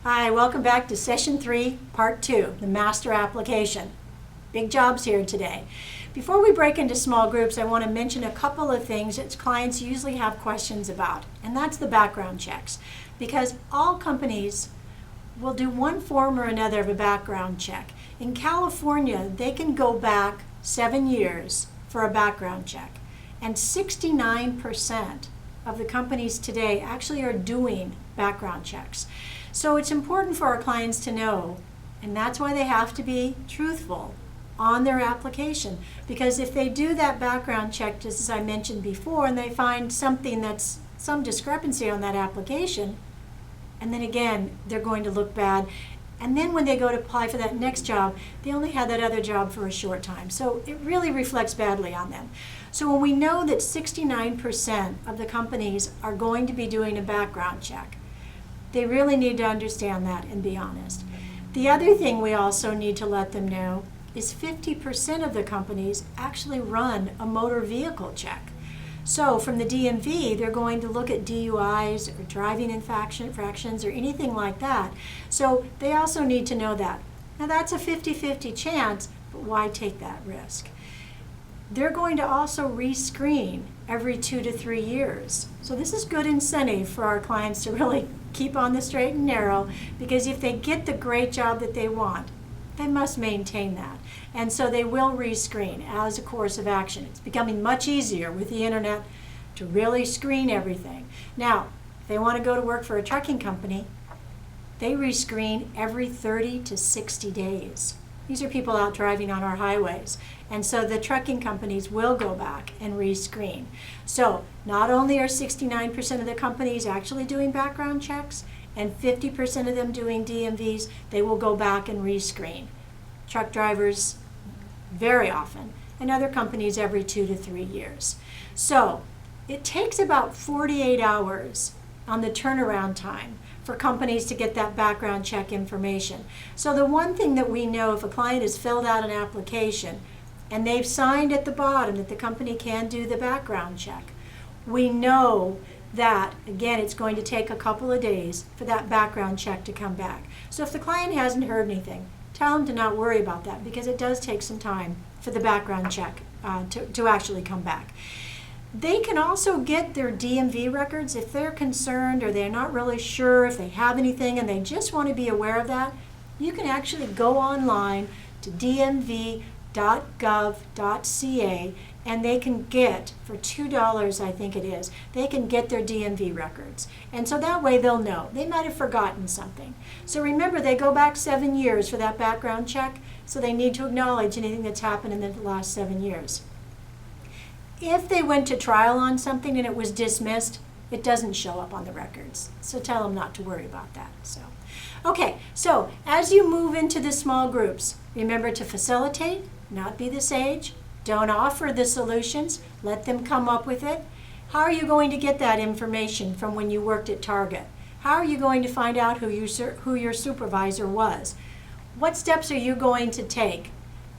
Hi, welcome back to Session 3, Part 2, the Master Application. Big jobs here today. Before we break into small groups, I want to mention a couple of things that clients usually have questions about, and that's the background checks. Because all companies will do one form or another of a background check. In California, they can go back 7 years for a background check, and 69% of the companies today actually are doing background checks. So it's important for our clients to know, and that's why they have to be truthful on their application. Because if they do that background check, just as I mentioned before, and they find something that's some discrepancy on that application, and then again, they're going to look bad. And then when they go to apply for that next job, they only had that other job for a short time. So it really reflects badly on them. So when we know that 69% of the companies are going to be doing a background check, they really need to understand that and be honest. The other thing we also need to let them know is 50% of the companies actually run a motor vehicle check. So from the DMV, they're going to look at DUIs or driving infractions or anything like that. So they also need to know that. Now that's a 50-50 chance, but why take that risk? They're going to also rescreen every 2 to 3 years. So this is good incentive for our clients to really keep on the straight and narrow, because if they get the great job that they want, they must maintain that. And so they will rescreen as a course of action. It's becoming much easier with the internet to really screen everything. Now, if they want to go to work for a trucking company, they rescreen every 30 to 60 days. These are people out driving on our highways. And so the trucking companies will go back and rescreen. So not only are 69% of the companies actually doing background checks and 50% of them doing DMVs, they will go back and rescreen. Truck drivers very often, and other companies every 2 to 3 years. So it takes about 48 hours on the turnaround time for companies to get that background check information. So the one thing that we know, if a client has filled out an application and they've signed at the bottom that the company can do the background check, we know that, again, it's going to take a couple of days for that background check to come back. So if the client hasn't heard anything, tell them to not worry about that, because it does take some time for the background check to actually come back. They can also get their DMV records if they're concerned or they're not really sure if they have anything and they just want to be aware of that. You can actually go online to dmv.gov.ca and they can get, for $2 I think it is, they can get their DMV records. And so that way they'll know. They might have forgotten something. So remember, they go back 7 years for that background check, so they need to acknowledge anything that's happened in the last 7 years. If they went to trial on something and it was dismissed, it doesn't show up on the records. So tell them not to worry about that. Okay, so as you move into the small groups, remember to facilitate, not be the sage. Don't offer the solutions. Let them come up with it. How are you going to get that information from when you worked at Target? How are you going to find out who your supervisor was? What steps are you going to take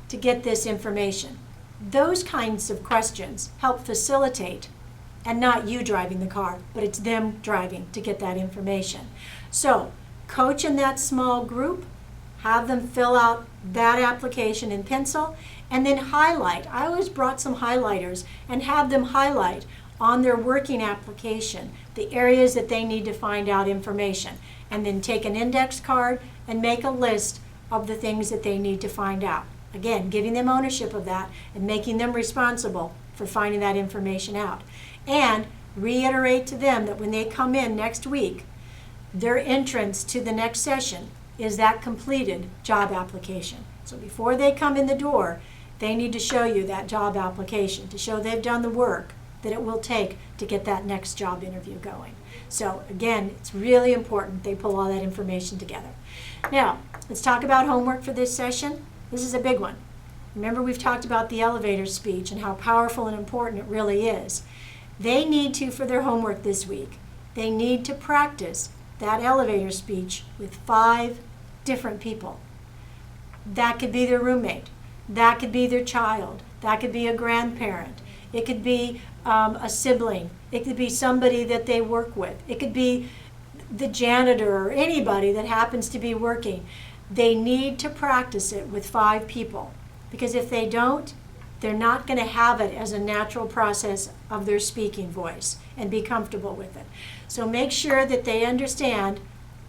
to get this information? Those kinds of questions help facilitate, and not you driving the car, but it's them driving to get that information. So coach in that small group, have them fill out that application in pencil, and then highlight. I always brought some highlighters and have them highlight on their working application the areas that they need to find out information, and then take an index card and make a list of the things that they need to find out. Again, giving them ownership of that and making them responsible for finding that information out. And reiterate to them that when they come in next week, their entrance to the next session is that completed job application. So before they come in the door, they need to show you that job application to show they've done the work that it will take to get that next job interview going. So again, it's really important they pull all that information together. Now, let's talk about homework for this session. This is a big one. Remember, we've talked about the elevator speech and how powerful and important it really is. They need to, for their homework this week, they need to practice that elevator speech with 5 different people. That could be their roommate. That could be their child. That could be a grandparent. It could be a sibling. It could be somebody that they work with. It could be the janitor or anybody that happens to be working, they need to practice it with 5 people. Because if they don't, they're not going to have it as a natural process of their speaking voice and be comfortable with it. So make sure that they understand,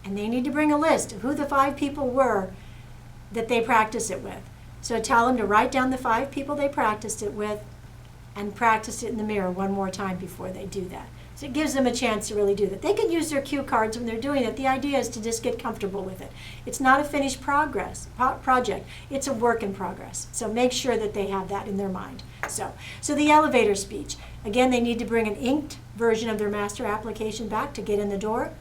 and they need to bring a list of who the 5 people were that they practice it with. So tell them to write down the 5 people they practiced it with and practice it in the mirror one more time before they do that. So it gives them a chance to really do that. They can use their cue cards when they're doing it. The idea is to just get comfortable with it. It's not a finished project. It's a work in progress. So make sure that they have that in their mind. So the elevator speech. Again, they need to bring an inked version of their master application back to get in the door.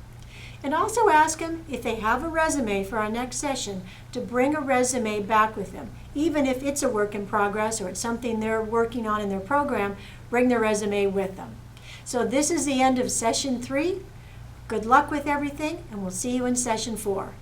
And also ask them if they have a resume for our next session to bring a resume back with them. Even if it's a work in progress or it's something they're working on in their program, bring their resume with them. So this is the end of session 3. Good luck with everything, and we'll see you in session 4.